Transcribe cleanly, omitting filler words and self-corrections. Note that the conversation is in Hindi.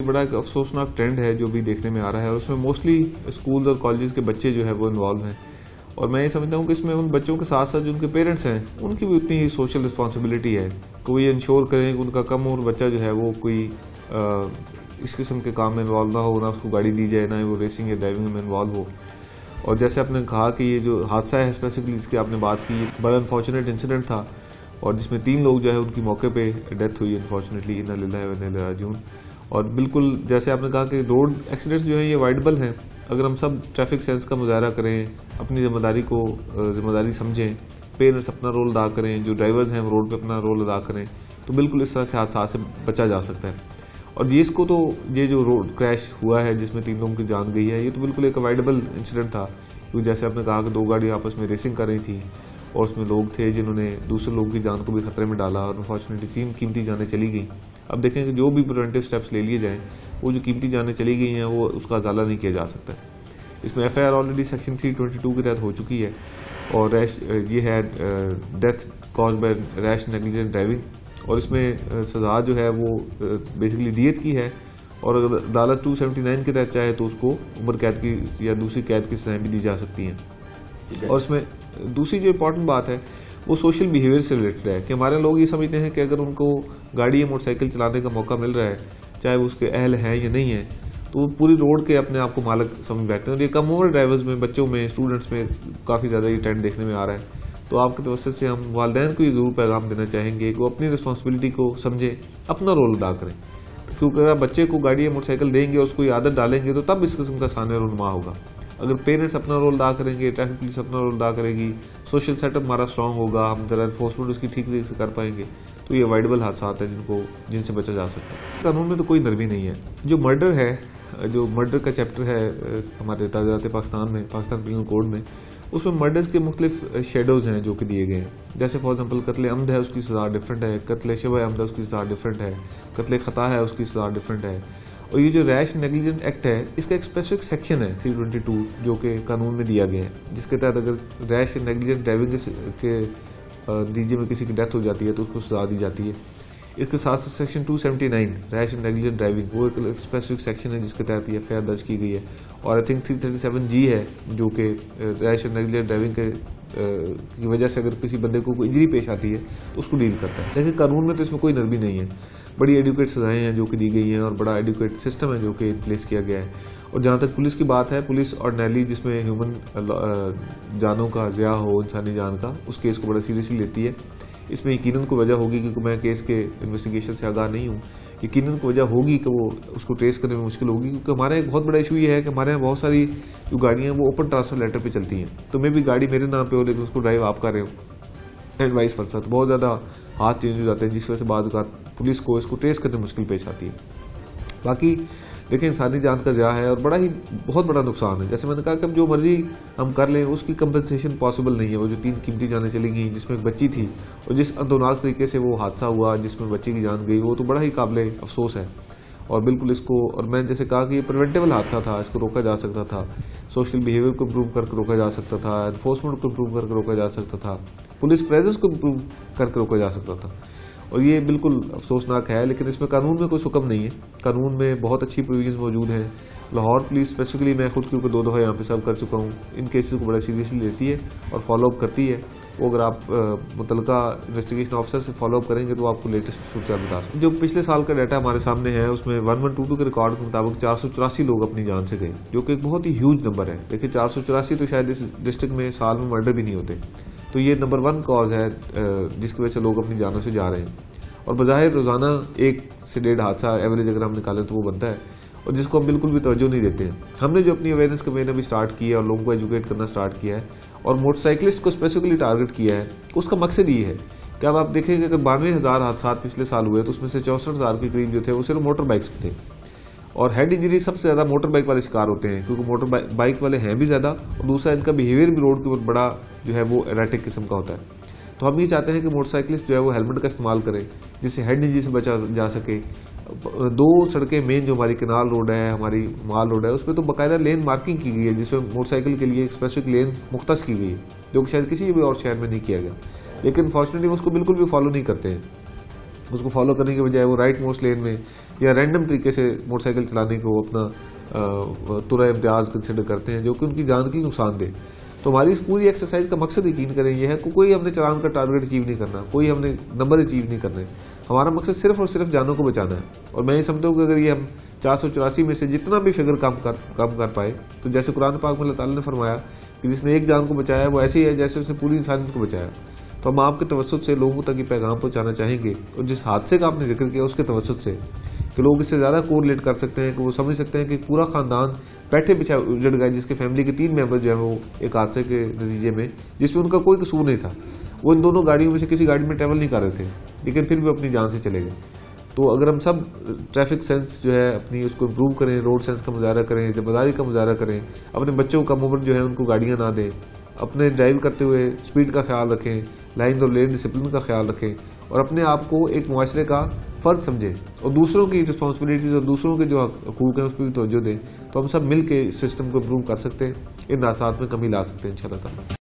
बड़ा एक अफसोसनाक ट्रेंड है जो भी देखने में आ रहा है और उसमें मोस्टली स्कूल और कॉलेजेस के बच्चे जो है वो इन्वॉल्व हैं। और मैं ये समझता हूँ कि इसमें उन बच्चों के साथ साथ जो उनके पेरेंट्स हैं उनकी भी उतनी ही सोशल रिस्पॉन्सिबिलिटी है कि वो ये इंश्योर करें कि उनका कम उम्र बच्चा जो है वो कोई इस किस्म के काम में इन्वॉल्व ना हो, ना उसको गाड़ी दी जाए, ना वो रेसिंग या ड्राइविंग में इन्वॉल्व हो। और जैसे आपने कहा कि ये जो हादसा है स्पेसिफिकली जिसकी आपने बात की, बड़ा अनफॉर्चुनेट इंसिडेंट था और जिसमें 3 लोग जो है उनकी मौके पे डेथ हुई अनफॉर्चुनेटली, इन्ना लिल्लाहि व इन्ना इलैहि राजिऊन। और बिल्कुल जैसे आपने कहा कि रोड एक्सीडेंट्स जो है ये अवॉइडेबल हैं अगर हम सब ट्रैफिक सेंस का मुजाहरा करें, अपनी जिम्मेदारी समझें, पेरेंट्स अपना रोल अदा करें, जो ड्राइवर्स हैं वो रोड पे अपना रोल अदा करें, तो बिल्कुल इस तरह के हादसा से बचा जा सकता है। और इसको तो ये जो रोड क्रैश हुआ है जिसमें 3 लोगों की जान गई है, ये तो बिल्कुल एक अवॉइडेबल इंसिडेंट था, क्योंकि जैसे आपने कहा कि 2 गाड़ियाँ आपस में रेसिंग कर रही थी और उसमें लोग थे जिन्होंने दूसरे लोगों की जान को भी खतरे में डाला और अनफॉर्चुनेटली 3 कीमती जानें चली गई। अब देखें कि जो भी प्रिवेंटिव स्टेप्स ले लिए जाएं, वो जो कीमती जानें चली गई हैं वो उसका अजाला नहीं किया जा सकता। इसमें FIR ऑलरेडी सेक्शन 322 के तहत हो चुकी है और ये है death cause by rash negligent driving, और इसमें सजा जो है वो बेसिकली दियत की है। और अगर अदालत 279 के तहत चाहे तो उसको उम्र कैद की या दूसरी कैद की सजाएं भी दी जा सकती हैं। और इसमें दूसरी जो इम्पोर्टेंट बात है वो सोशल बिहेवियर से रिलेटेड है कि हमारे लोग ये समझते हैं कि अगर उनको गाड़ी या मोटरसाइकिल चलाने का मौका मिल रहा है, चाहे वो उसके अहल हैं या नहीं है, तो वो पूरी रोड के अपने आप को मालिक समझ बैठते हैं। और ये कम उम्र ड्राइवर्स में, बच्चों में, स्टूडेंट्स में काफ़ी ज़्यादा ये ट्रेंड देखने में आ रहा है। तो आपके तवज्जुह से हम वालिदैन को ये ज़रूर पैगाम देना चाहेंगे कि वो अपनी रिस्पॉन्सिबिलिटी को समझे, अपना रोल अदा करें, क्योंकि अगर बच्चे को गाड़ी या मोटरसाइकिल देंगे और उसको ये आदत डालेंगे तो तब इस किस्म का साने रुनमा होगा। अगर पेरेंट्स अपना रोल अदा करेंगे, ट्रैफिक पुलिस अपना रोल अदा करेगी, सोशल सेटअप हमारा स्ट्रांग होगा, हम जरा एनफोर्समेंट उसकी ठीक तरीके से कर पाएंगे, तो ये अवॉइडेबल हादसा हैं जिनसे बचा जा सकता है। कानून में तो कोई नरमी नहीं है। जो मर्डर का चैप्टर है हमारे ताज़ात पाकिस्तान में, पाकिस्तान पिनल कोड में, उसमें मर्डर्स के मुख्तलिफ शेडोज़ हैं जो कि दिए गए हैं। जैसे फॉर एग्जाम्पल कत्ल अमद है उसकी सज़ा डिफरेंट है, कत्ल शबह अमद है उसकी सज़ा डिफरेंट है, कत्ल खता है उसकी सज़ा डिफरेंट है। और ये जो रैश नेग्लिजेंट एक्ट है इसका एक स्पेसिफिक सेक्शन है 322 जो कि कानून में दिया गया है, जिसके तहत अगर रैश नेग्लिजेंट ड्राइविंग के डीजे में किसी की डेथ हो जाती है तो उसको सज़ा दी जाती है। इसके साथ साथ section 279 rash and negligent driving, वो एक स्पेसिफिक सेक्शन है जिसके तहत ये FIR दर्ज की गई है। और आई थिंक 337G है जो कि रैश एंड नेग्लिजेंट ड्राइविंग की वजह से अगर किसी बंदे को कोई इंजरी पेश आती है तो उसको डील करता है। लेकिन कानून में तो इसमें कोई नरमी नहीं है, बड़ी एडुकेट सजाएं हैं जो कि दी गई हैं और बड़ा एडुकेट सिस्टम है जो कि इन प्लेस किया गया है। और जहाँ तक पुलिस की बात है, पुलिस ऑर्डिनरली जिसमें ह्यूमन जानों का ज़िया हो, इंसानी जान का, उस केस को बड़ा सीरियसली लेती है। इसमें यकीनन को वजह होगी, क्योंकि मैं केस के इन्वेस्टिगेशन से आगाह नहीं हूँ, यकीनन को वजह होगी कि वो उसको ट्रेस करने में मुश्किल होगी, क्योंकि हमारे एक बहुत बड़ा इशू ये है कि हमारे यहाँ बहुत सारी जो गाड़ियाँ हैं वो ओपन ट्रांसफर लेटर पे चलती हैं। तो मे भी गाड़ी मेरे नाम पे हो लेकिन उसको ड्राइव आप कर रहे हो, एंड वाइस वर्सा। तो बहुत ज़्यादा हाथ चेंज हो जाते हैं, जिस वजह से बाद पुलिस को इसको ट्रेस करने में मुश्किल पेश आती है। बाकी देखिए इंसानी जान का ज़िया है और बहुत बड़ा नुकसान है। जैसे मैंने कहा कि अब जो मर्जी हम कर लें उसकी कंपनसेशन पॉसिबल नहीं है। वो जो 3 कीमती जानें चली गई जिसमें एक बच्ची थी और जिस अंदोनाक तरीके से वो हादसा हुआ जिसमें बच्ची की जान गई, वो तो बड़ा ही काबिल अफसोस है। और बिल्कुल इसको, और मैंने जैसे कहा कि ये प्रिवेंटेबल हादसा था, इसको रोका जा सकता था, सोशल बिहेवियर को इम्प्रूव करके रोका जा सकता था, एनफोर्समेंट को इम्प्रूव करके रोका जा सकता था, पुलिस प्रेजेंस को इम्प्रूव करके रोका जा सकता था। और ये बिल्कुल अफसोसनाक है, लेकिन इसमें कानून में कोई हुक्म नहीं है। कानून में बहुत अच्छी प्रोविजंस मौजूद हैं। लाहौर पुलिस स्पेसिफिकली, मैं खुद क्योंकि 2 दफ़ा यहाँ पे सर्व कर चुका हूँ, इन केसेस को बड़ा सीरियसली लेती है और फॉलोअप करती है। वो अगर आप मुतलका इन्वेस्टिगेशन ऑफिसर से फॉलोअप करेंगे तो आपको लेटेस्ट सूचना बता सकते हैं। जो पिछले साल का डाटा हमारे सामने है उसमें 1122 के रिकॉर्ड के मुताबिक 484 लोग अपनी जान से गए, जो कि एक बहुत ही ह्यूज नंबर है। देखिए 484 तो शायद इस डिस्ट्रिक्ट में साल में मर्डर भी नहीं होते। तो ये नंबर 1 कॉज है जिसकी वजह से लोग अपनी जानों से जा रहे हैं। और बज़ाहिर रोज़ाना 1 से 1.5 हादसा एवरेज अगर हम निकालें तो वो बनता है, और जिसको हम बिल्कुल भी तवज्जो नहीं देते हैं। हमने जो अपनी अवेयरनेस कैंपेन अभी स्टार्ट की है और लोगों को एजुकेट करना स्टार्ट किया है और मोटरसाइकिलिस्ट को स्पेसिफिकली टारगेट किया है, उसका मकसद ये है कि अब आप देखेंगे कि 92,000 हादसा पिछले साल हुए तो उसमें से 64,000 के करीब जो थे वो सिर्फ मोटर बाइक्स के थे। और हेड इंजरी सबसे ज़्यादा मोटर बाइक वाले शिकार होते हैं, क्योंकि मोटर बाइक वाले हैं भी ज़्यादा और दूसरा इनका बिहेवियर भी रोड के ऊपर बड़ा जो है वो एरेटिक किस्म का होता है। तो हम ये चाहते हैं कि मोटरसाइकिलिस्ट जो है वो हेलमेट का इस्तेमाल करें जिससे हेड इंजरी से बचा जा सके। 2 सड़कें मेन जो हमारी कनाल रोड है, हमारी माल रोड है, उसमें तो बाकायदा लेन मार्किंग की गई है जिसमें मोटरसाइकिल के लिए एक स्पेसिफिक लेन मुख्तस की गई है, जो कि शायद किसी भी और शहर में नहीं किया गया। लेकिन फॉर्चुनेटली उसको बिल्कुल भी फॉलो नहीं करते हैं। उसको फॉलो करने के बजाय वो राइट मोस्ट लेन में या रैंडम तरीके से मोटरसाइकिल चलाने को अपना तुरा इम्तियाज़ कंसिडर करते हैं, जो कि उनकी जान के लिए नुकसानदेह। तो हमारी इस पूरी एक्सरसाइज का मकसद यकीन करें यह है कि कोई हमने चालान का टारगेट अचीव नहीं करना, कोई हमने नंबर अचीव नहीं करने। हमारा मकसद सिर्फ और सिर्फ जानों को बचाना है। और मैं ये समझता हूँ कि अगर ये हम 484 में से जितना भी फिगर कम कर पाए, तो जैसे कुरान पाक में अल्लाह ताला ने फरमाया कि जिसने एक जान को बचाया वो ऐसे ही है जैसे उसने पूरी इंसानियत को बचाया। तो हम आपके तवज्जुह से लोगों तक ये पैगाम पहुंचाना चाहेंगे, और जिस हादसे का आपने जिक्र किया उसके तवज्जुह से, कि लोग इससे ज़्यादा कोरिलेट कर सकते हैं, कि वो समझ सकते हैं कि पूरा ख़ानदान बैठे बिछा उजड़ गया, जिसके फैमिली के 3 मेंबर जो है वो एक हादसे के नतीजे में, जिसमें उनका कोई कसूर नहीं था, वो इन दोनों गाड़ियों में से किसी गाड़ी में ट्रैवल नहीं कर रहे थे, लेकिन फिर भी अपनी जान से चले गए। तो अगर हम सब ट्रैफिक सेंस जो है अपनी उसको इम्प्रूव करें, रोड सेंस का मुजाहरा करें, जिम्मेदारी का मुजाहरा करें, अपने बच्चों का उम्र जो है उनको गाड़ियाँ ना दें, अपने ड्राइव करते हुए स्पीड का ख्याल रखें, लाइन और लेन डिसिप्लिन का ख्याल रखें, और अपने आप को एक मुआशरे का फ़र्द समझें, और दूसरों की रिस्पॉन्सिबिलिटीज़ और दूसरों के जो हकूक़ हैं उस पर भी तवज्जो दें, तो हम सब मिल के इस सिस्टम को इम्प्रूव कर सकते हैं, इन रासात में कमी ला सकते हैं इंशाअल्लाह ताला।